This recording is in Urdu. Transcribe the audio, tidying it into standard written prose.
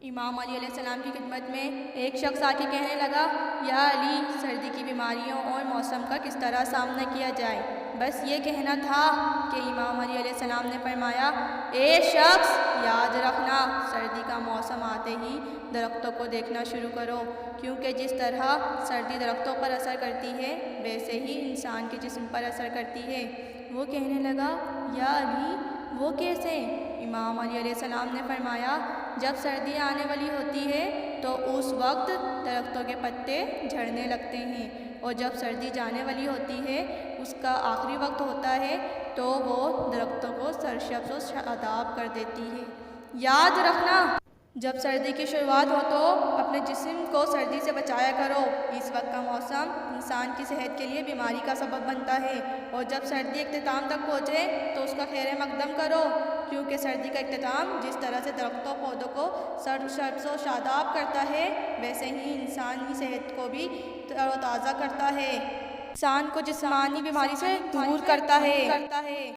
امام علی علیہ السلام کی خدمت میں ایک شخص آ کے کہنے لگا، یا علی، سردی کی بیماریوں اور موسم کا کس طرح سامنا کیا جائے؟ بس یہ کہنا تھا کہ امام علی علیہ السلام نے فرمایا، اے شخص، یاد رکھنا، سردی کا موسم آتے ہی درختوں کو دیکھنا شروع کرو، کیونکہ جس طرح سردی درختوں پر اثر کرتی ہے ویسے ہی انسان کے جسم پر اثر کرتی ہے۔ وہ کہنے لگا، یا علی، وہ کیسے؟ امام علی علیہ السلام نے فرمایا، جب سردی آنے والی ہوتی ہے تو اس وقت درختوں کے پتے جھڑنے لگتے ہیں، اور جب سردی جانے والی ہوتی ہے، اس کا آخری وقت ہوتا ہے، تو وہ درختوں کو سرسبز و شاداب کر دیتی ہے۔ یاد رکھنا، جب سردی کی شروعات ہو تو اپنے جسم کو سردی سے بچایا کرو۔ اس وقت کا موسم انسان کی صحت کے لیے بیماری کا سبب بنتا ہے، اور جب سردی اختتام تک پہنچے تو اس کا خیر مقدم کرو، کیونکہ سردی کا اختتام جس طرح سے درختوں پودوں کو سرسبز و شاداب کرتا ہے ویسے ہی انسانی صحت کو بھی تر و تازہ کرتا ہے، انسان کو جسمانی بیماری سے دور کرتا ہے۔